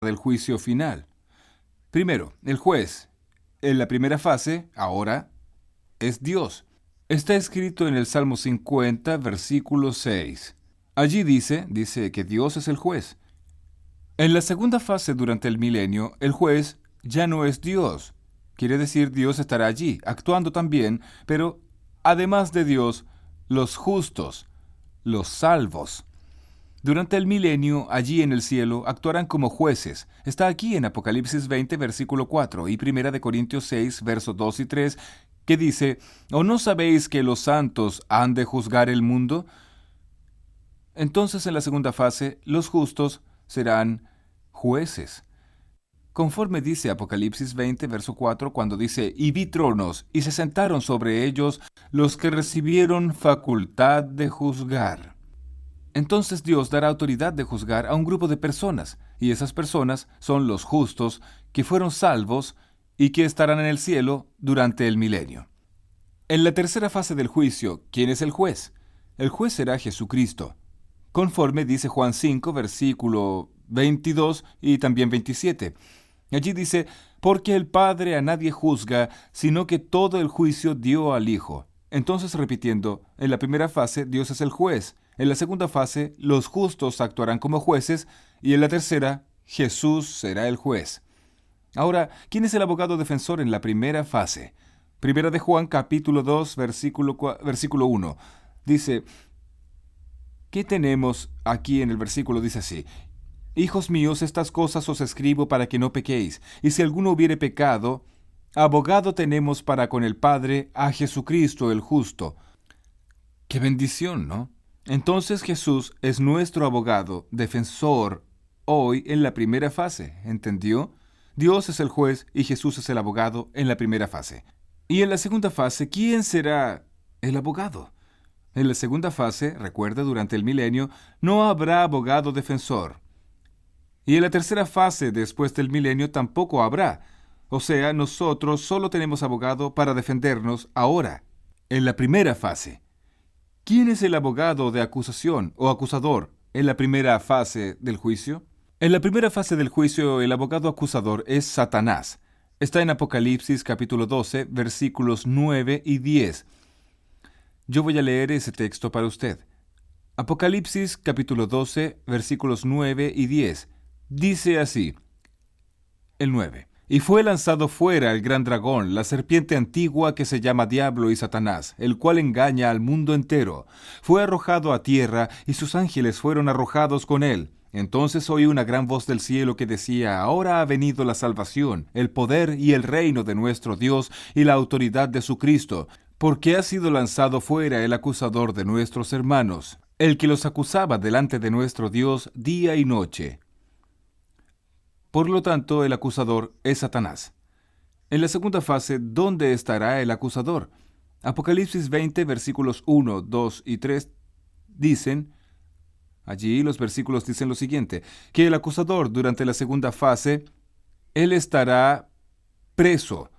del juicio final. Primero, el juez, en la primera fase, ahora, es Dios. Está escrito en el Salmo 50, versículo 6. Allí dice que Dios es el juez. En la segunda fase durante el milenio, el juez ya no es Dios. Quiere decir, Dios estará allí, actuando también, pero además de Dios, los justos, los salvos. Durante el milenio, allí en el cielo, actuarán como jueces. Está aquí en Apocalipsis 20, versículo 4, y Primera de Corintios 6, versos 2 y 3, que dice, ¿o no sabéis que los santos han de juzgar el mundo? Entonces, en la segunda fase, los justos serán jueces. Conforme dice Apocalipsis 20, verso 4, cuando dice, y vi tronos, y se sentaron sobre ellos los que recibieron facultad de juzgar. Entonces Dios dará autoridad de juzgar a un grupo de personas, y esas personas son los justos que fueron salvos y que estarán en el cielo durante el milenio. En la tercera fase del juicio, ¿quién es el juez? El juez será Jesucristo, conforme dice Juan 5, versículo 22 y también 27. Allí dice, porque el Padre a nadie juzga, sino que todo el juicio dio al Hijo. Entonces, repitiendo, en la primera fase Dios es el juez, en la segunda fase los justos actuarán como jueces y en la tercera Jesús será el juez. Ahora, ¿quién es el abogado defensor en la primera fase? Primera de Juan capítulo 2 versículo 1. Dice, ¿qué tenemos aquí en el versículo? Dice así, hijos míos, estas cosas os escribo para que no pequéis, y si alguno hubiere pecado, abogado tenemos para con el Padre a Jesucristo el justo. ¡Qué bendición!, ¿no? Entonces Jesús es nuestro abogado, defensor, hoy en la primera fase, ¿entendió? Dios es el juez y Jesús es el abogado en la primera fase. Y en la segunda fase, ¿quién será el abogado? En la segunda fase, recuerda, durante el milenio, no habrá abogado defensor. Y en la tercera fase, después del milenio, tampoco habrá. O sea, nosotros solo tenemos abogado para defendernos ahora, en la primera fase. ¿Quién es el abogado de acusación o acusador en la primera fase del juicio? En la primera fase del juicio, el abogado acusador es Satanás. Está en Apocalipsis capítulo 12, versículos 9 y 10. Yo voy a leer ese texto para usted. Apocalipsis capítulo 12, versículos 9 y 10. Dice así, el 9. Y fue lanzado fuera el gran dragón, la serpiente antigua que se llama Diablo y Satanás, el cual engaña al mundo entero. Fue arrojado a tierra, y sus ángeles fueron arrojados con él. Entonces oí una gran voz del cielo que decía, ahora ha venido la salvación, el poder y el reino de nuestro Dios y la autoridad de su Cristo, porque ha sido lanzado fuera el acusador de nuestros hermanos, el que los acusaba delante de nuestro Dios día y noche. Por lo tanto, el acusador es Satanás. En la segunda fase, ¿dónde estará el acusador? Apocalipsis 20, versículos 1, 2 y 3 dicen, allí los versículos dicen lo siguiente, que el acusador durante la segunda fase, él estará preso.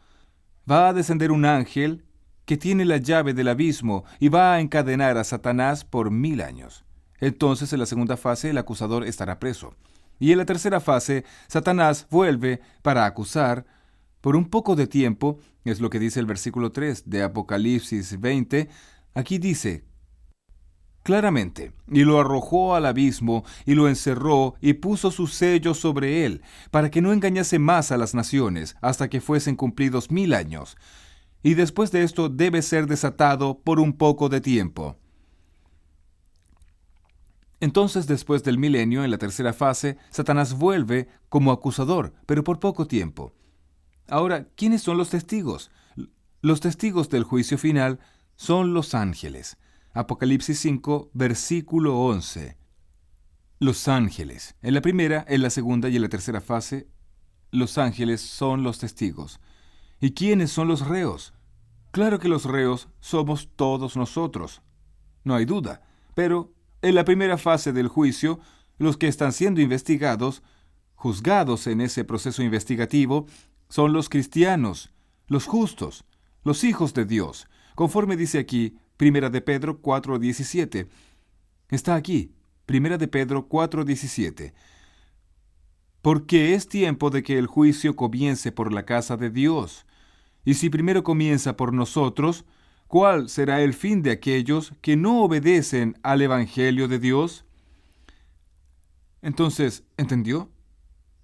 Va a descender un ángel que tiene la llave del abismo y va a encadenar a Satanás por 1000 años. Entonces, en la segunda fase, el acusador estará preso. Y en la tercera fase, Satanás vuelve para acusar por un poco de tiempo, es lo que dice el versículo 3 de Apocalipsis 20. Aquí dice claramente, y lo arrojó al abismo, y lo encerró, y puso su sello sobre él, para que no engañase más a las naciones, hasta que fuesen cumplidos 1000 años. Y después de esto debe ser desatado por un poco de tiempo. Entonces, después del milenio, en la tercera fase, Satanás vuelve como acusador, pero por poco tiempo. Ahora, ¿quiénes son los testigos? Los testigos del juicio final son los ángeles. Apocalipsis 5, versículo 11. Los ángeles. En la primera, en la segunda y en la tercera fase, los ángeles son los testigos. ¿Y quiénes son los reos? Claro que los reos somos todos nosotros. No hay duda. Pero en la primera fase del juicio, los que están siendo investigados, juzgados en ese proceso investigativo, son los cristianos, los justos, los hijos de Dios, conforme dice aquí, Primera de Pedro 4:17. Está aquí, Primera de Pedro 4:17. porque es tiempo de que el juicio comience por la casa de Dios. Y si primero comienza por nosotros, ¿cuál será el fin de aquellos que no obedecen al Evangelio de Dios? Entonces, ¿entendió?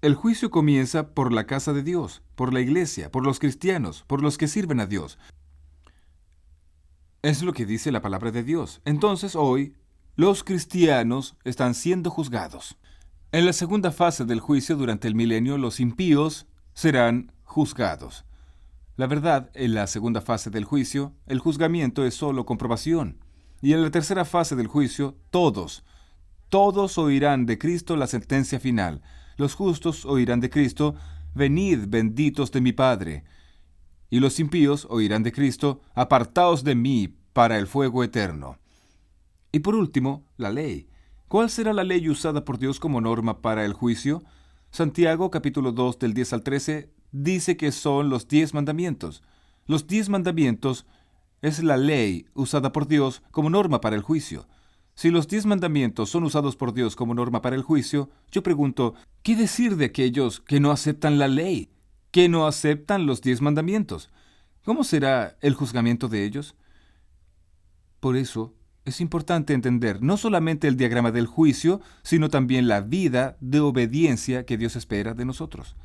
El juicio comienza por la casa de Dios, por la iglesia, por los cristianos, por los que sirven a Dios. Es lo que dice la palabra de Dios. Entonces, hoy, los cristianos están siendo juzgados. En la segunda fase del juicio durante el milenio, los impíos serán juzgados. La verdad, en la segunda fase del juicio, el juzgamiento es solo comprobación. Y en la tercera fase del juicio, todos oirán de Cristo la sentencia final. Los justos oirán de Cristo, venid benditos de mi Padre. Y los impíos oirán de Cristo, apartaos de mí para el fuego eterno. Y por último, la ley. ¿Cuál será la ley usada por Dios como norma para el juicio? Santiago capítulo 2 del 10 al 13 dice que son los 10 mandamientos. Los 10 mandamientos es la ley usada por Dios como norma para el juicio. Si los 10 mandamientos son usados por Dios como norma para el juicio, yo pregunto, ¿qué decir de aquellos que no aceptan la ley, que no aceptan los 10 mandamientos? ¿Cómo será el juzgamiento de ellos? Por eso, es importante entender no solamente el diagrama del juicio, sino también la vida de obediencia que Dios espera de nosotros.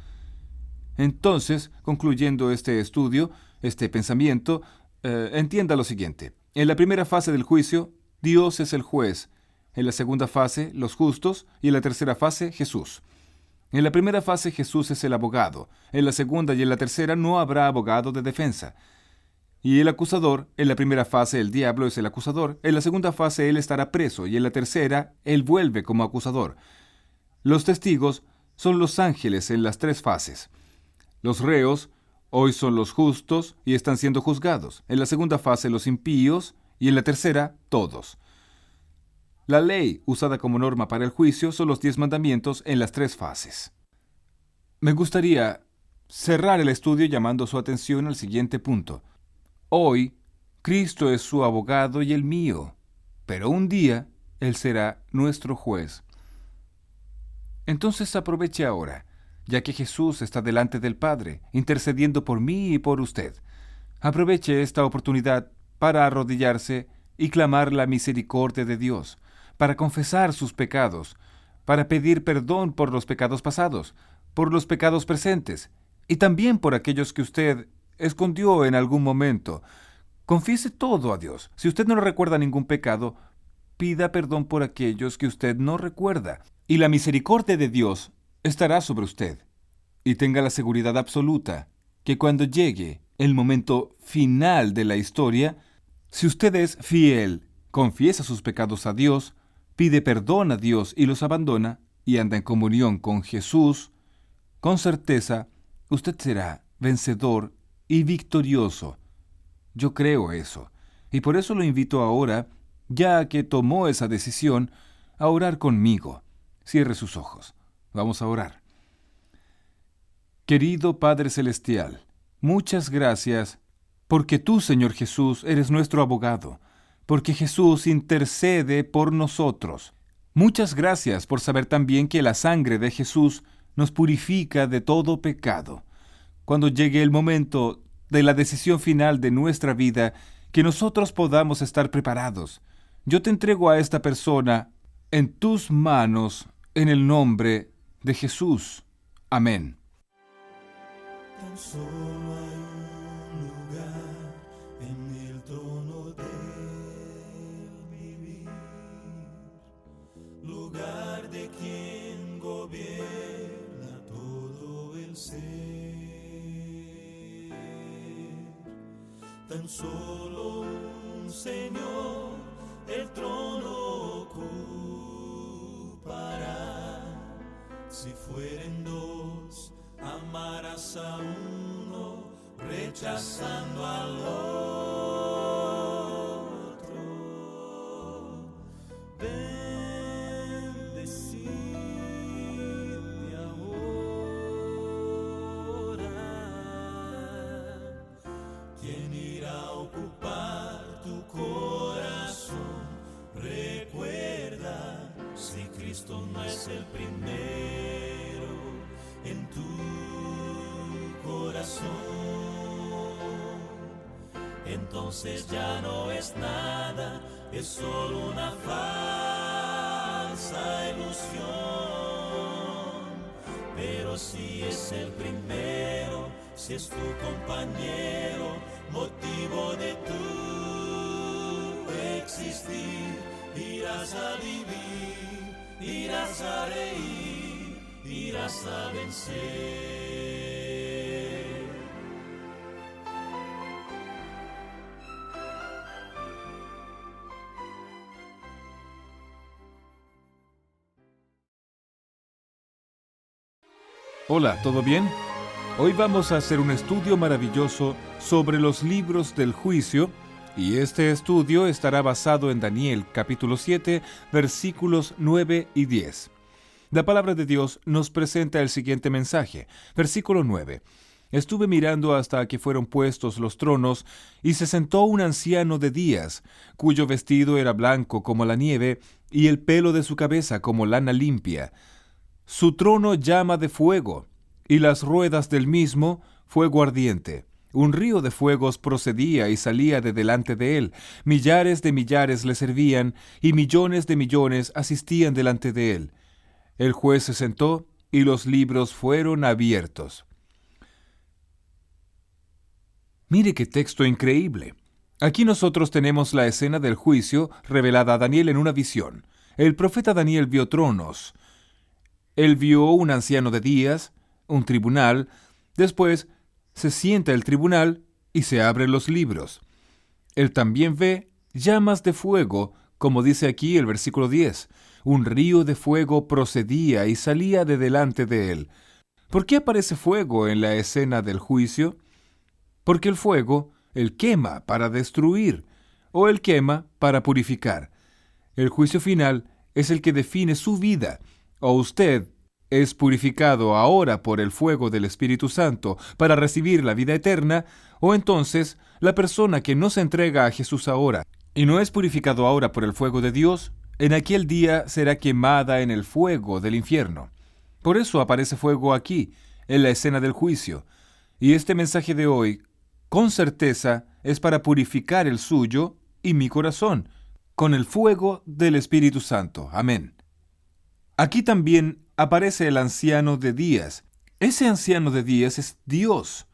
Entonces, concluyendo este estudio, este pensamiento, entienda lo siguiente. En la primera fase del juicio, Dios es el juez. En la segunda fase, los justos. Y en la tercera fase, Jesús. En la primera fase, Jesús es el abogado. En la segunda y en la tercera, no habrá abogado de defensa. Y el acusador, en la primera fase el diablo es el acusador, en la segunda fase él estará preso y en la tercera él vuelve como acusador. Los testigos son los ángeles en las 3 fases. Los reos hoy son los justos y están siendo juzgados. En la segunda fase los impíos y en la tercera todos. La ley usada como norma para el juicio son los 10 mandamientos en las 3 fases. Me gustaría cerrar el estudio llamando su atención al siguiente punto. Hoy, Cristo es su abogado y el mío, pero un día Él será nuestro juez. Entonces aproveche ahora, ya que Jesús está delante del Padre, intercediendo por mí y por usted. Aproveche esta oportunidad para arrodillarse y clamar la misericordia de Dios, para confesar sus pecados, para pedir perdón por los pecados pasados, por los pecados presentes, y también por aquellos que usted escondió en algún momento. Confiese todo a Dios. Si usted no recuerda ningún pecado, pida perdón por aquellos que usted no recuerda, y la misericordia de Dios estará sobre usted. Y tenga la seguridad absoluta que cuando llegue el momento final de la historia, si usted es fiel, confiesa sus pecados a Dios, pide perdón a Dios y los abandona, y anda en comunión con Jesús, con certeza, usted será vencedor y victorioso. Yo creo eso, y por eso lo invito ahora, ya que tomó esa decisión, a orar conmigo. Cierre sus ojos. Vamos a orar. Querido Padre Celestial, muchas gracias porque tú, Señor Jesús, eres nuestro abogado, porque Jesús intercede por nosotros. Muchas gracias por saber también que la sangre de Jesús nos purifica de todo pecado. Cuando llegue el momento de la decisión final de nuestra vida, que nosotros podamos estar preparados. Yo te entrego a esta persona en tus manos, en el nombre de Jesús. Amén. Tan solo hay un lugar en el trono de vivir, lugar de quien gobierna todo el ser. Tan solo un Señor el trono ocupará. Si fueren dos, amarás a uno, rechazando al otro. Bendecirte ahora. ¿Quién irá a ocupar tu corazón? Recuerda, si Cristo no es el primero, corazón. Entonces ya no es nada, es solo una falsa ilusión. Pero si es el primero, si es tu compañero, motivo de tu existir, irás a vivir, irás a reír, irás a vencer. Hola, ¿todo bien? Hoy vamos a hacer un estudio maravilloso sobre los libros del juicio, y este estudio estará basado en Daniel capítulo 7, versículos 9 y 10. La palabra de Dios nos presenta el siguiente mensaje. Versículo 9. Estuve mirando hasta que fueron puestos los tronos, y se sentó un anciano de días, cuyo vestido era blanco como la nieve, y el pelo de su cabeza como lana limpia. Su trono llama de fuego, y las ruedas del mismo fuego ardiente. Un río de fuegos procedía y salía de delante de él. Millares de millares le servían, y millones de millones asistían delante de él. El juez se sentó, y los libros fueron abiertos. Mire qué texto increíble. Aquí nosotros tenemos la escena del juicio revelada a Daniel en una visión. El profeta Daniel vio tronos. Él vio un anciano de días, un tribunal. Después se sienta el tribunal y se abren los libros. Él también ve llamas de fuego, como dice aquí el versículo 10. Un río de fuego procedía y salía de delante de él. ¿Por qué aparece fuego en la escena del juicio? Porque el fuego, él quema para destruir, o él quema para purificar. El juicio final es el que define su vida. O usted es purificado ahora por el fuego del Espíritu Santo para recibir la vida eterna, o entonces la persona que no se entrega a Jesús ahora y no es purificado ahora por el fuego de Dios, en aquel día será quemada en el fuego del infierno. Por eso aparece fuego aquí, en la escena del juicio. Y este mensaje de hoy, con certeza, es para purificar el suyo y mi corazón, con el fuego del Espíritu Santo. Amén. Aquí también aparece el anciano de días. Ese anciano de días es Dios.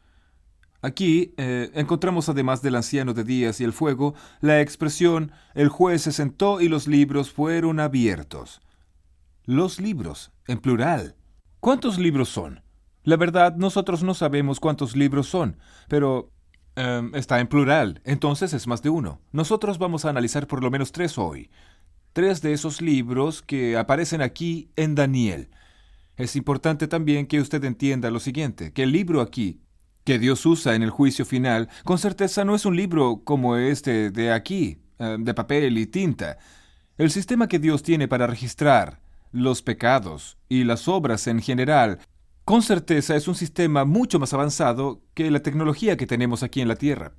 Aquí encontramos, además del anciano de días y el fuego, la expresión, el juez se sentó y los libros fueron abiertos. Los libros, en plural. ¿Cuántos libros son? La verdad, nosotros no sabemos cuántos libros son, pero está en plural, entonces es más de uno. Nosotros vamos a analizar por lo menos 3 hoy. 3 de esos libros que aparecen aquí en Daniel. Es importante también que usted entienda lo siguiente, que el libro aquí, que Dios usa en el juicio final, con certeza no es un libro como este de aquí, de papel y tinta. El sistema que Dios tiene para registrar los pecados y las obras en general, con certeza es un sistema mucho más avanzado que la tecnología que tenemos aquí en la Tierra.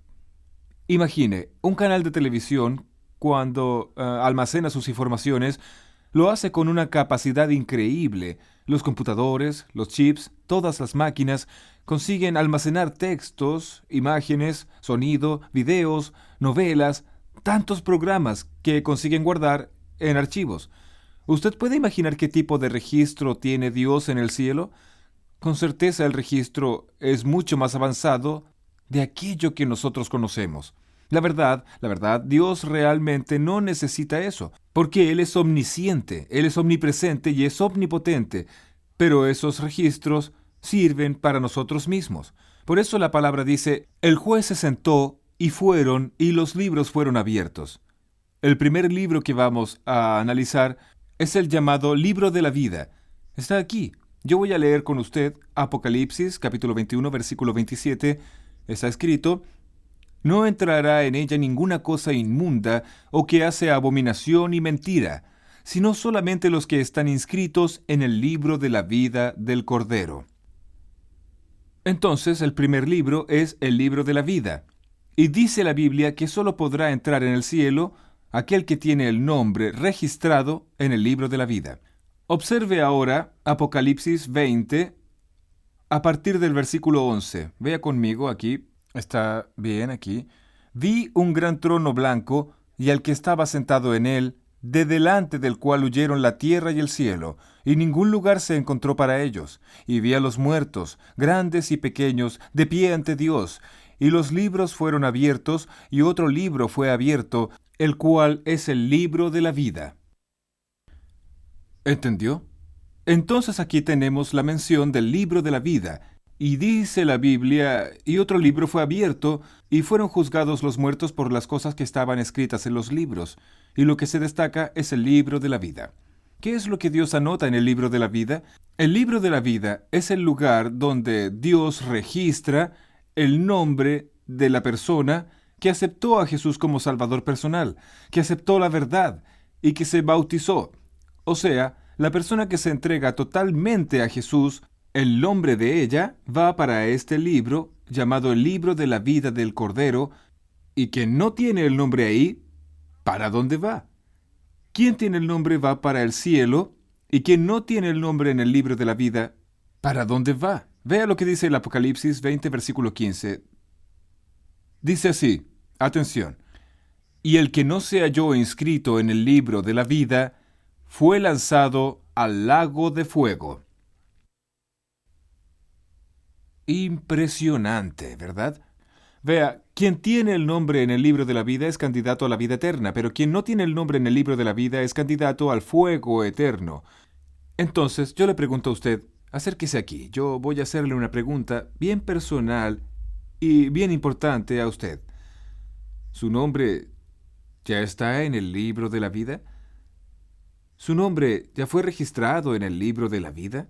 Imagine, un canal de televisión, cuando almacena sus informaciones, lo hace con una capacidad increíble. Los computadores, los chips, todas las máquinas consiguen almacenar textos, imágenes, sonido, videos, novelas, tantos programas que consiguen guardar en archivos. ¿Usted puede imaginar qué tipo de registro tiene Dios en el cielo? Con certeza el registro es mucho más avanzado de aquello que nosotros conocemos. La verdad, Dios realmente no necesita eso, porque Él es omnisciente, Él es omnipresente y es omnipotente, pero esos registros sirven para nosotros mismos. Por eso la palabra dice, el juez se sentó y los libros fueron abiertos. El primer libro que vamos a analizar es el llamado Libro de la Vida. Está aquí. Yo voy a leer con usted Apocalipsis, capítulo 21, versículo 27. Está escrito, no entrará en ella ninguna cosa inmunda o que hace abominación y mentira, sino solamente los que están inscritos en el libro de la vida del Cordero. Entonces, el primer libro es el libro de la vida. Y dice la Biblia que solo podrá entrar en el cielo aquel que tiene el nombre registrado en el libro de la vida. Observe ahora Apocalipsis 20, a partir del versículo 11. Vea conmigo aquí. Está bien aquí. Vi un gran trono blanco y al que estaba sentado en él, de delante del cual huyeron la tierra y el cielo, y ningún lugar se encontró para ellos. Y vi a los muertos, grandes y pequeños, de pie ante Dios. Y los libros fueron abiertos, y otro libro fue abierto, el cual es el libro de la vida. ¿Entendió? Entonces aquí tenemos la mención del libro de la vida, y dice la Biblia, y otro libro fue abierto, y fueron juzgados los muertos por las cosas que estaban escritas en los libros, y lo que se destaca es el libro de la vida. ¿Qué es lo que Dios anota en el libro de la vida? El libro de la vida es el lugar donde Dios registra el nombre de la persona que aceptó a Jesús como Salvador personal, que aceptó la verdad y que se bautizó. O sea, la persona que se entrega totalmente a Jesús, el nombre de ella va para este libro, llamado el libro de la vida del Cordero, y quien no tiene el nombre ahí, ¿para dónde va? Quien tiene el nombre va para el cielo, y quien no tiene el nombre en el libro de la vida, ¿para dónde va? Vea lo que dice el Apocalipsis 20, versículo 15. Dice así, atención, y el que no se halló inscrito en el libro de la vida, fue lanzado al lago de fuego. Impresionante, ¿verdad? Vea, quien tiene el nombre en el libro de la vida es candidato a la vida eterna, pero quien no tiene el nombre en el libro de la vida es candidato al fuego eterno. Entonces, yo le pregunto a usted, acérquese aquí, yo voy a hacerle una pregunta bien personal y bien importante a usted. ¿Su nombre ya está en el libro de la vida? ¿Su nombre ya fue registrado en el libro de la vida?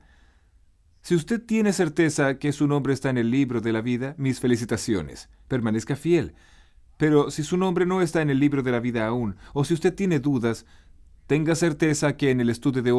Si usted tiene certeza que su nombre está en el libro de la vida, mis felicitaciones. Permanezca fiel. Pero si su nombre no está en el libro de la vida aún, o si usted tiene dudas, tenga certeza que en el estudio de hoy